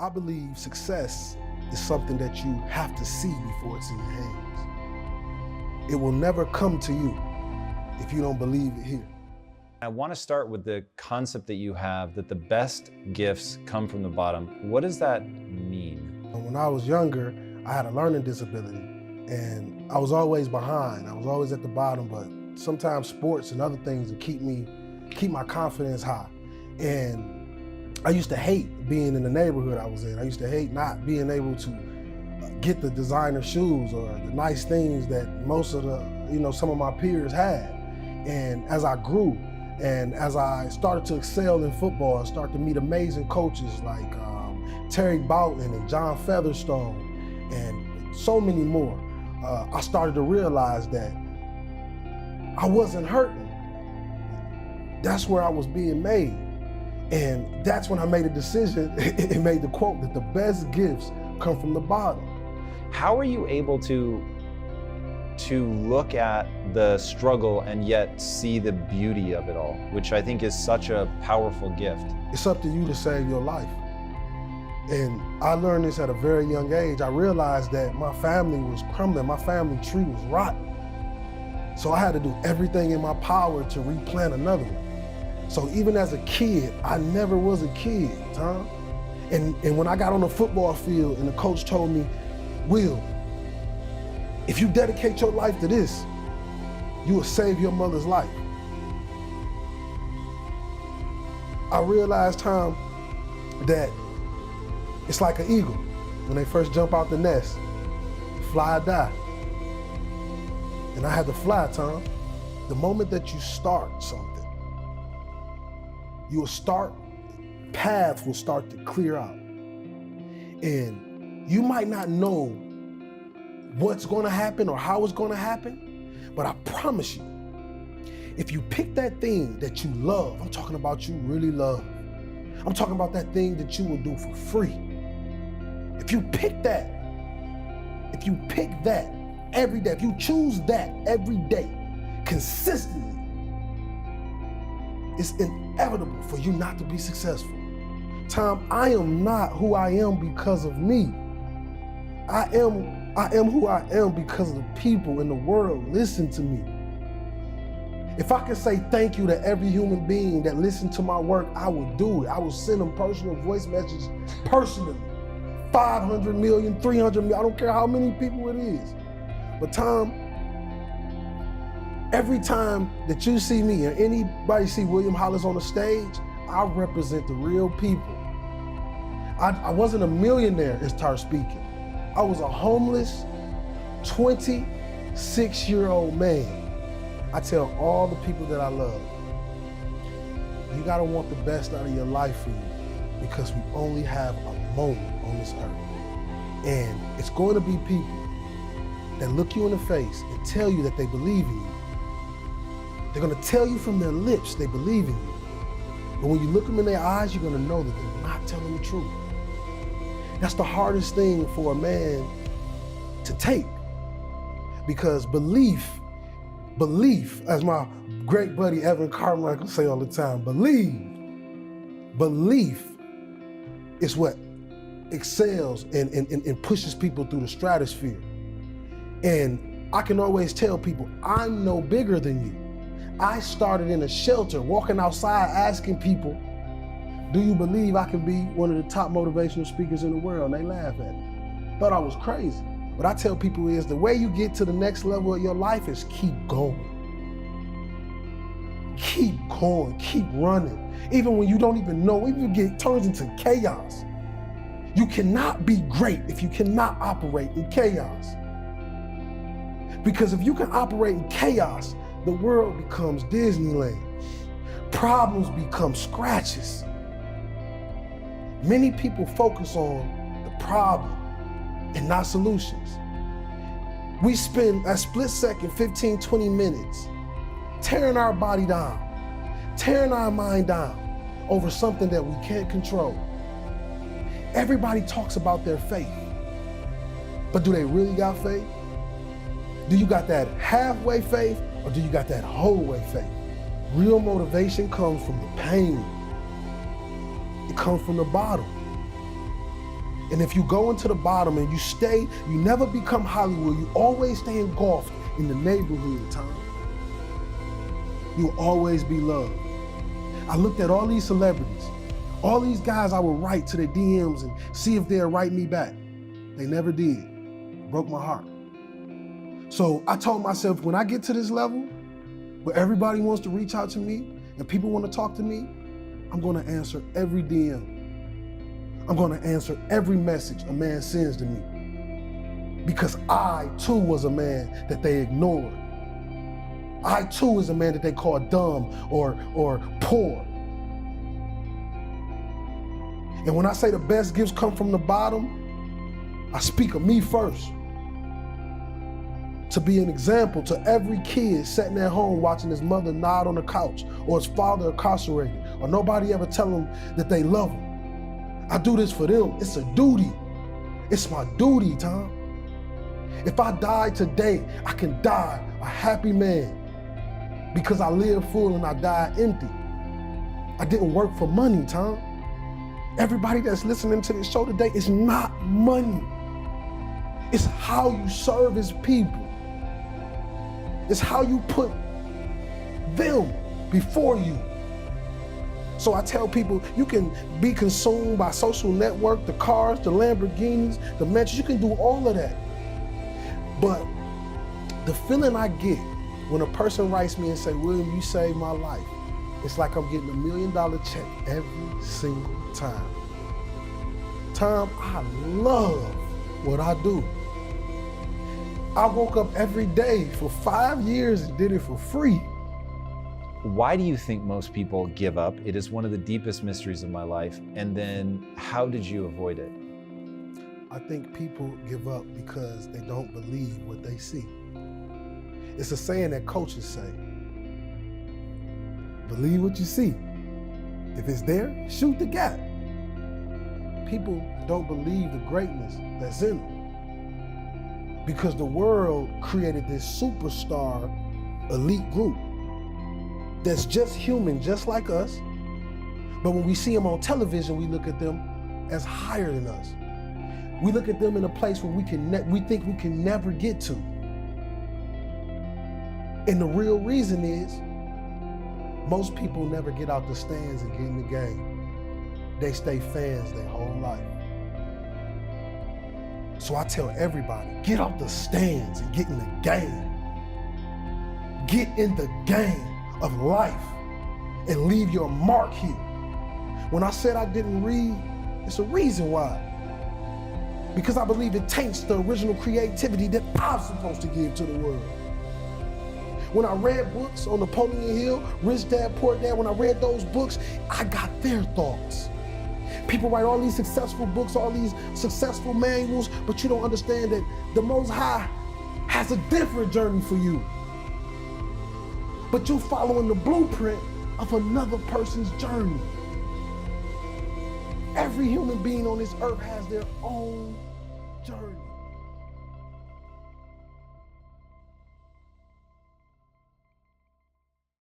I believe success is something that you have to see before it's in your hands. It will never come to you if you don't believe it here. I want to start with the concept that you have that the best gifts come from the bottom. What does that mean? When I was younger, I had a learning disability and I was always behind. I was always at the bottom, but sometimes sports and other things would keep my confidence high. And I used to hate being in the neighborhood I was in. I used to hate not being able to get the designer shoes or the nice things that most of some of my peers had. And as I grew and as I started to excel in football and start to meet amazing coaches like Terry Boughton and John Featherstone and so many more, I started to realize that I wasn't hurting. That's where I was being made. And that's when I made a decision and made the quote that the best gifts come from the bottom. How are you able to look at the struggle and yet see the beauty of it all, which I think is such a powerful gift? It's up to you to save your life. And I learned this at a very young age. I realized that my family was crumbling, my family tree was rotten. So I had to do everything in my power to replant another one. So even as a kid, I never was a kid, Tom. And when I got on the football field and the coach told me, Will, if you dedicate your life to this, you will save your mother's life. I realized, Tom, that it's like an eagle. When they first jump out the nest, fly or die. And I had to fly, Tom. The moment that you start something, paths will start to clear out. And you might not know what's gonna happen or how it's gonna happen, but I promise you, if you pick that thing that you love, I'm talking about you really love, I'm talking about that thing that you will do for free. If you pick that every day, if you choose that every day, consistently, it's inevitable for you not to be successful. Tom, I am not who I am because of me. I am who I am because of the people in the world listen to me. If I could say thank you to every human being that listened to my work, I would do it. I will send them personal voice messages personally. 500 million, 300 million, I don't care how many people it is. But Tom, every time that you see me or anybody see William Hollis on the stage, I represent the real people. I wasn't a millionaire and started speaking. I was a homeless 26-year-old man. I tell all the people that I love, you gotta want the best out of your life for you because we only have a moment on this earth. And it's going to be people that look you in the face and tell you that they believe in you. They're gonna tell you from their lips they believe in you. But when you look them in their eyes, you're gonna know that they're not telling the truth. That's the hardest thing for a man to take. Because belief, as my great buddy Evan Carmichael say all the time, belief is what excels and pushes people through the stratosphere. And I can always tell people, I'm no bigger than you. I started in a shelter, walking outside asking people, do you believe I can be one of the top motivational speakers in the world? And they laugh at me. Thought I was crazy. What I tell people is the way you get to the next level of your life is keep going. Keep going, keep running. Even when you don't even know, even if it turns into chaos. You cannot be great if you cannot operate in chaos. Because if you can operate in chaos, the world becomes Disneyland. Problems become scratches. Many people focus on the problem and not solutions. We spend a split second, 15, 20 minutes tearing our body down, tearing our mind down over something that we can't control. Everybody talks about their faith, but do they really got faith? Do you got that halfway faith or do you got that whole way faith? Real motivation comes from the pain. It comes from the bottom. And if you go into the bottom and you stay, you never become Hollywood, you always stay engulfed in the neighborhood, Tom. You'll always be loved. I looked at all these celebrities, all these guys I would write to their DMs and see if they'd write me back. They never did. Broke my heart. So I told myself, when I get to this level where everybody wants to reach out to me and people want to talk to me, I'm going to answer every DM. I'm going to answer every message a man sends to me. Because I too was a man that they ignored. I too was a man that they called dumb or poor. And when I say the best gifts come from the bottom, I speak of me first. To be an example to every kid sitting at home watching his mother nod on the couch, or his father incarcerated, or nobody ever tell him that they love him. I do this for them. It's a duty. It's my duty, Tom. If I die today, I can die a happy man because I lived full and I died empty. I didn't work for money, Tom. Everybody that's listening to this show today, it's not money. It's how you serve his people. It's how you put them before you. So I tell people, you can be consumed by social network, the cars, the Lamborghinis, the mansions, you can do all of that. But the feeling I get when a person writes me and say, William, you saved my life, it's like I'm getting $1 million check every single time. Tom, I love what I do. I woke up every day for 5 years and did it for free. Why do you think most people give up? It is one of the deepest mysteries of my life. And then how did you avoid it? I think people give up because they don't believe what they see. It's a saying that coaches say, believe what you see. If it's there, shoot the gap. People don't believe the greatness that's in them because the world created this superstar elite group that's just human, just like us. But when we see them on television, we look at them as higher than us. We look at them in a place where we think we can never get to. And the real reason is, most people never get out the stands and get in the game. They stay fans their whole life. So I tell everybody, get out the stands and get in the game. Get in the game of life and leave your mark here. When I said I didn't read, it's a reason why. Because I believe it taints the original creativity that I'm supposed to give to the world. When I read books on Napoleon Hill, Rich Dad, Poor Dad, when I read those books, I got their thoughts. People write all these successful books, all these successful manuals, but you don't understand that the Most High has a different journey for you. But you're following the blueprint of another person's journey. Every human being on this earth has their own journey.